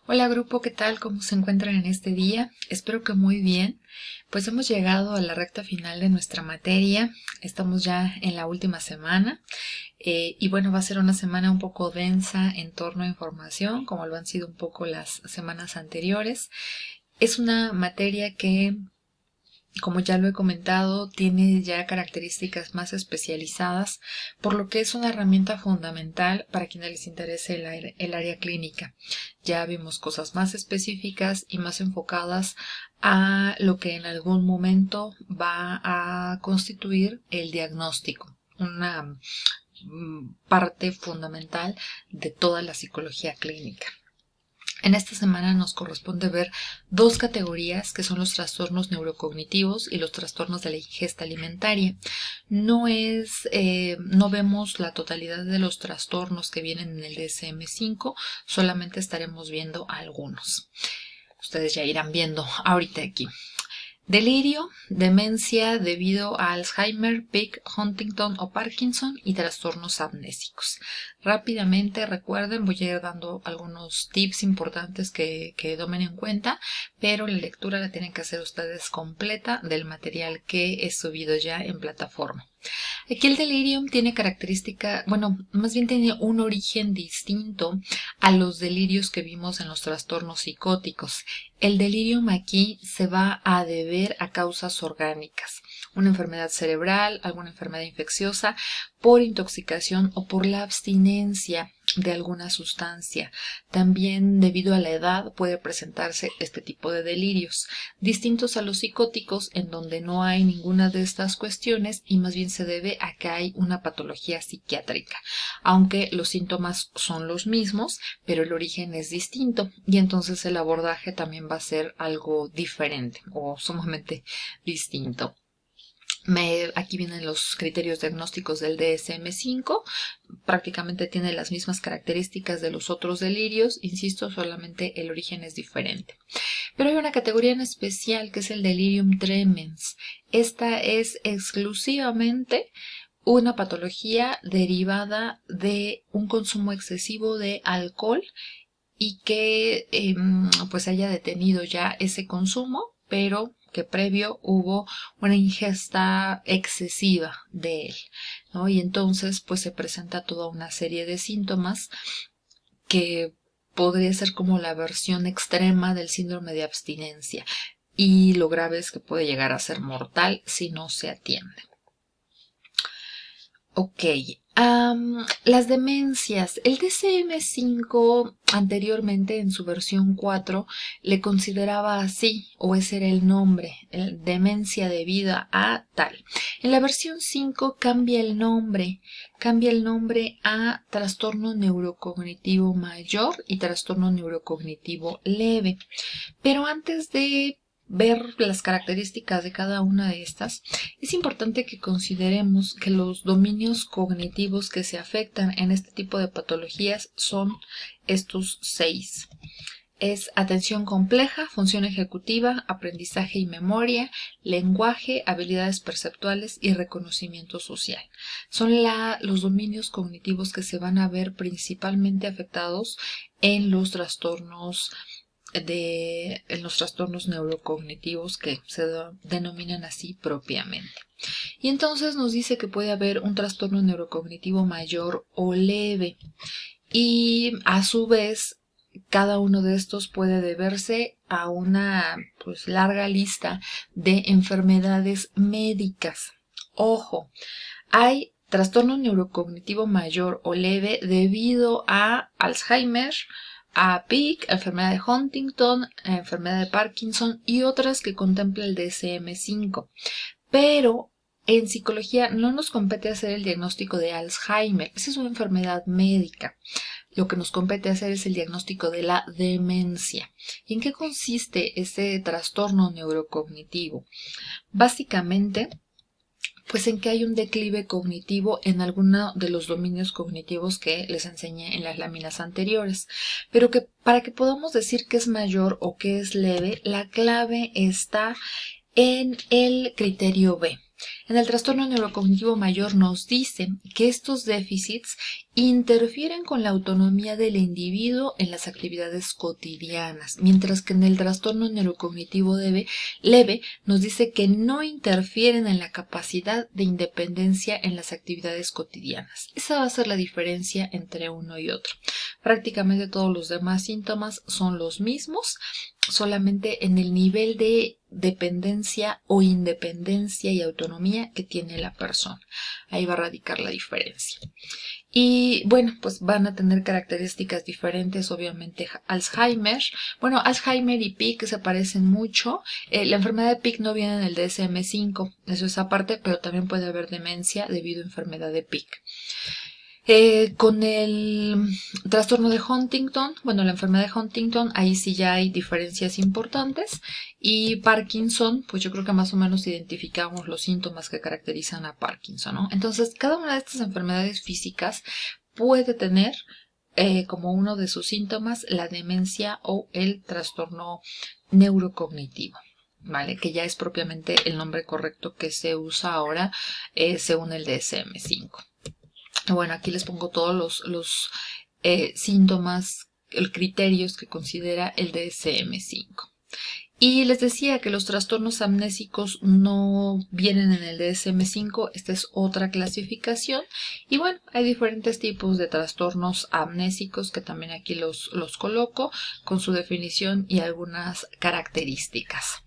Hola grupo, ¿qué tal? ¿Cómo se encuentran en este día? Espero que muy bien. Pues hemos llegado a la recta final de nuestra materia. Estamos ya en la última semana y bueno, va a ser una semana un poco densa en torno a información, como lo han sido un poco las semanas anteriores. Es una materia que, como ya lo he comentado, tiene ya características más especializadas, por lo que es una herramienta fundamental para quienes les interese el área clínica. Ya vimos cosas más específicas y más enfocadas a lo que en algún momento va a constituir el diagnóstico, una parte fundamental de toda la psicología clínica. En esta semana nos corresponde ver dos categorías que son los trastornos neurocognitivos y los trastornos de la ingesta alimentaria. No vemos la totalidad de los trastornos que vienen en el DSM-5, solamente estaremos viendo algunos. Ustedes ya irán viendo ahorita aquí. Delirio, demencia debido a Alzheimer, Pick, Huntington o Parkinson y trastornos amnésicos. Rápidamente recuerden, voy a ir dando algunos tips importantes que tomen en cuenta, pero la lectura la tienen que hacer ustedes completa del material que he subido ya en plataforma. Aquí el delirium tiene característica, bueno, más bien tiene un origen distinto a los delirios que vimos en los trastornos psicóticos. El delirium aquí se va a deber a causas orgánicas, una enfermedad cerebral, alguna enfermedad infecciosa, por intoxicación o por la abstinencia de alguna sustancia. También debido a la edad puede presentarse este tipo de delirios, distintos a los psicóticos en donde no hay ninguna de estas cuestiones y más bien se debe a que hay una patología psiquiátrica, aunque los síntomas son los mismos, pero el origen es distinto y entonces el abordaje también va a ser algo diferente o sumamente distinto. Aquí vienen los criterios diagnósticos del DSM-5, prácticamente tiene las mismas características de los otros delirios, insisto, solamente el origen es diferente. Pero hay una categoría en especial que es el delirium tremens. Esta es exclusivamente una patología derivada de un consumo excesivo de alcohol y que pues haya detenido ya ese consumo, pero que previo hubo una ingesta excesiva de él, ¿no? Y entonces pues se presenta toda una serie de síntomas que podría ser como la versión extrema del síndrome de abstinencia, y lo grave es que puede llegar a ser mortal si no se atiende. Ok, las demencias. El DSM-5 anteriormente en su versión 4 le consideraba así, o ese era el nombre, demencia debida a tal. En la versión 5 cambia el nombre a trastorno neurocognitivo mayor y trastorno neurocognitivo leve. Pero antes de ver las características de cada una de estas, es importante que consideremos que los dominios cognitivos que se afectan en este tipo de patologías son estos 6. Es atención compleja, función ejecutiva, aprendizaje y memoria, lenguaje, habilidades perceptuales y reconocimiento social. Son los dominios cognitivos que se van a ver principalmente afectados en los trastornos neurocognitivos que se denominan así propiamente. Y entonces nos dice que puede haber un trastorno neurocognitivo mayor o leve, y a su vez cada uno de estos puede deberse a una larga lista de enfermedades médicas. Ojo, hay trastorno neurocognitivo mayor o leve debido a Alzheimer, a PIC, enfermedad de Huntington, enfermedad de Parkinson y otras que contempla el DSM-5. Pero en psicología no nos compete hacer el diagnóstico de Alzheimer, esa es una enfermedad médica. Lo que nos compete hacer es el diagnóstico de la demencia. ¿Y en qué consiste ese trastorno neurocognitivo? Básicamente, pues en que hay un declive cognitivo en alguno de los dominios cognitivos que les enseñé en las láminas anteriores, pero que para que podamos decir que es mayor o que es leve, la clave está en el criterio B. En el trastorno neurocognitivo mayor nos dice que estos déficits interfieren con la autonomía del individuo en las actividades cotidianas, mientras que en el trastorno neurocognitivo leve nos dice que no interfieren en la capacidad de independencia en las actividades cotidianas. Esa va a ser la diferencia entre uno y otro. Prácticamente todos los demás síntomas son los mismos, solamente en el nivel de dependencia o independencia y autonomía que tiene la persona. Ahí va a radicar la diferencia. Y bueno, pues van a tener características diferentes, obviamente Alzheimer. Bueno, Alzheimer y PIC se parecen mucho. La enfermedad de PIC no viene en el DSM-5, eso es aparte, pero también puede haber demencia debido a enfermedad de PIC. Con el trastorno de Huntington, bueno, la enfermedad de Huntington, ahí sí ya hay diferencias importantes. Y Parkinson, pues yo creo que más o menos identificamos los síntomas que caracterizan a Parkinson, ¿no? Entonces, cada una de estas enfermedades físicas puede tener como uno de sus síntomas la demencia o el trastorno neurocognitivo. ¿Vale? Que ya es propiamente el nombre correcto que se usa ahora según el DSM-5. Bueno, aquí les pongo todos los síntomas, criterios que considera el DSM-5. Y les decía que los trastornos amnésicos no vienen en el DSM-5, esta es otra clasificación. Y bueno, hay diferentes tipos de trastornos amnésicos que también aquí los coloco con su definición y algunas características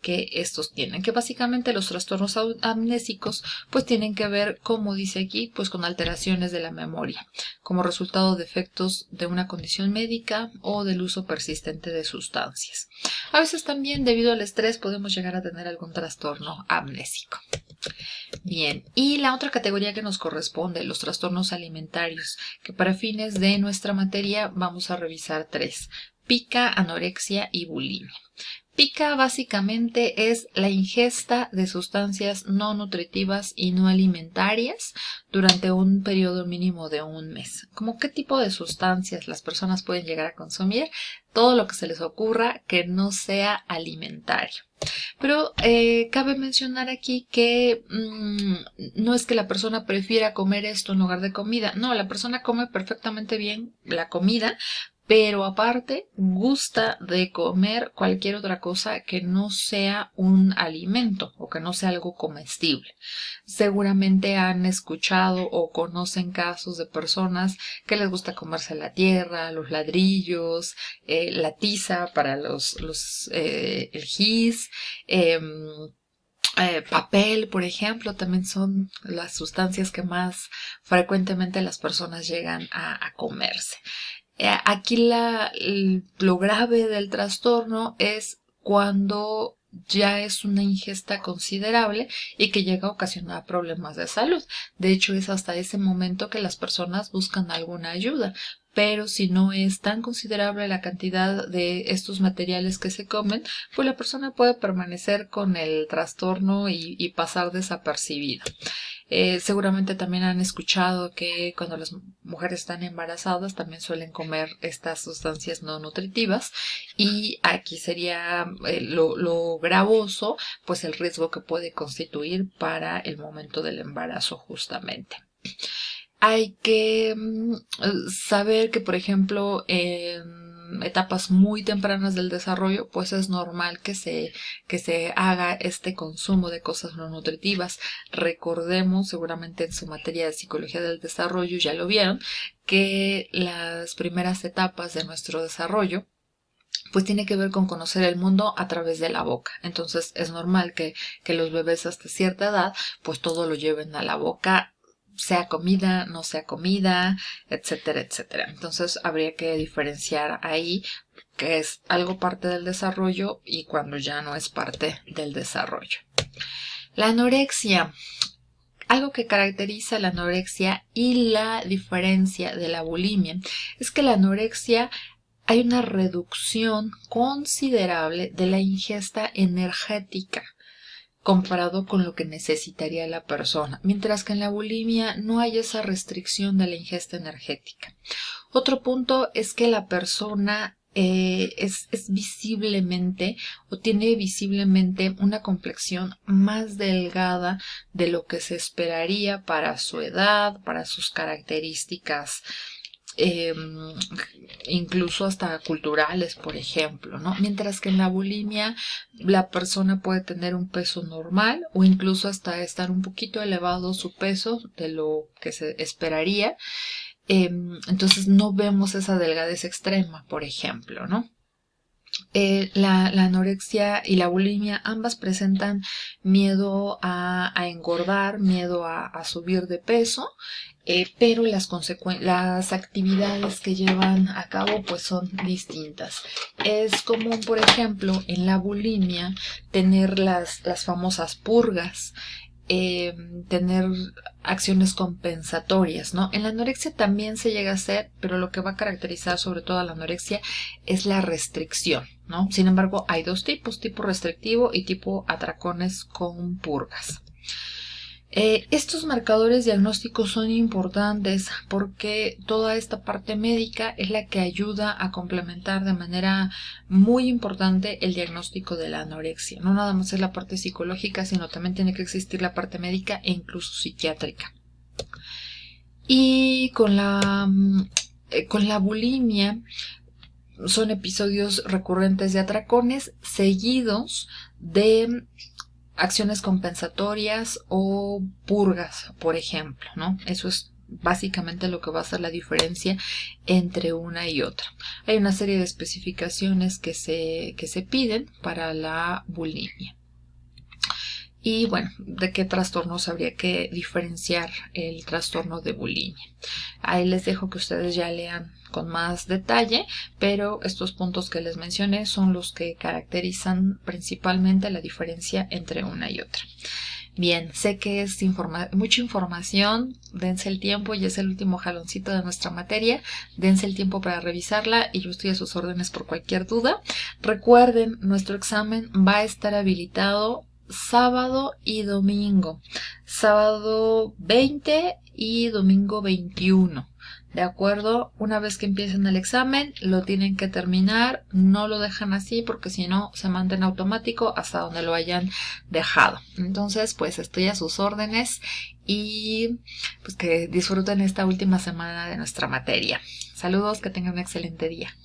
que estos tienen, que básicamente los trastornos amnésicos pues tienen que ver, como dice aquí, pues con alteraciones de la memoria, como resultado de efectos de una condición médica o del uso persistente de sustancias. A veces también debido al estrés podemos llegar a tener algún trastorno amnésico. Bien, y la otra categoría que nos corresponde, los trastornos alimentarios, que para fines de nuestra materia vamos a revisar 3: pica, anorexia y bulimia. Pica básicamente es la ingesta de sustancias no nutritivas y no alimentarias durante un periodo mínimo de un mes. ¿Cómo qué tipo de sustancias las personas pueden llegar a consumir? Todo lo que se les ocurra que no sea alimentario. Pero cabe mencionar aquí que no es que la persona prefiera comer esto en lugar de comida. No, la persona come perfectamente bien la comida, pero aparte gusta de comer cualquier otra cosa que no sea un alimento o que no sea algo comestible. Seguramente han escuchado o conocen casos de personas que les gusta comerse la tierra, los ladrillos, la tiza para el gis, papel, por ejemplo, también son las sustancias que más frecuentemente las personas llegan a comerse. Aquí lo grave del trastorno es cuando ya es una ingesta considerable y que llega a ocasionar problemas de salud. De hecho, es hasta ese momento que las personas buscan alguna ayuda. Pero si no es tan considerable la cantidad de estos materiales que se comen, pues la persona puede permanecer con el trastorno y pasar desapercibida. Seguramente también han escuchado que cuando las mujeres están embarazadas también suelen comer estas sustancias no nutritivas, y aquí sería lo gravoso, pues el riesgo que puede constituir para el momento del embarazo justamente. Hay que saber que, por ejemplo, en etapas muy tempranas del desarrollo, pues es normal que se haga este consumo de cosas no nutritivas. Recordemos, seguramente en su materia de psicología del desarrollo ya lo vieron, que las primeras etapas de nuestro desarrollo pues tiene que ver con conocer el mundo a través de la boca. Entonces es normal que los bebés hasta cierta edad pues todo lo lleven a la boca, sea comida, no sea comida, etcétera, etcétera. Entonces habría que diferenciar ahí que es algo parte del desarrollo y cuando ya no es parte del desarrollo. La anorexia. Algo que caracteriza la anorexia y la diferencia de la bulimia es que la anorexia hay una reducción considerable de la ingesta energética comparado con lo que necesitaría la persona, mientras que en la bulimia no hay esa restricción de la ingesta energética. Otro punto es que la persona es visiblemente o tiene visiblemente una complexión más delgada de lo que se esperaría para su edad, para sus características, eh, incluso hasta culturales, por ejemplo, ¿no? Mientras que en la bulimia la persona puede tener un peso normal o incluso hasta estar un poquito elevado su peso de lo que se esperaría. Entonces no vemos esa delgadez extrema, por ejemplo, ¿no? La anorexia y la bulimia ambas presentan miedo a engordar, miedo a subir de peso, pero las actividades que llevan a cabo pues son distintas. Es común, por ejemplo, en la bulimia tener las famosas purgas, tener acciones compensatorias, ¿no? En la anorexia también se llega a hacer, pero lo que va a caracterizar sobre todo a la anorexia es la restricción, ¿no? Sin embargo, hay dos tipos, tipo restrictivo y tipo atracones con purgas. Estos marcadores diagnósticos son importantes porque toda esta parte médica es la que ayuda a complementar de manera muy importante el diagnóstico de la anorexia. No nada más es la parte psicológica, sino también tiene que existir la parte médica e incluso psiquiátrica. Y con la bulimia son episodios recurrentes de atracones seguidos de acciones compensatorias o purgas, por ejemplo, ¿no? Eso es básicamente lo que va a hacer la diferencia entre una y otra. Hay una serie de especificaciones que se piden para la bulimia. Y bueno, ¿de qué trastornos habría que diferenciar el trastorno de bulimia? Ahí les dejo que ustedes ya lean con más detalle, pero estos puntos que les mencioné son los que caracterizan principalmente la diferencia entre una y otra. Bien, sé que es mucha información, dense el tiempo, y es el último jaloncito de nuestra materia, dense el tiempo para revisarla y yo estoy a sus órdenes por cualquier duda. Recuerden, nuestro examen va a estar habilitado sábado y domingo, sábado 20 y domingo 21. ¿De acuerdo? Una vez que empiecen el examen, lo tienen que terminar, no lo dejan así porque si no se manda en automático hasta donde lo hayan dejado. Entonces, pues estoy a sus órdenes y pues que disfruten esta última semana de nuestra materia. Saludos, que tengan un excelente día.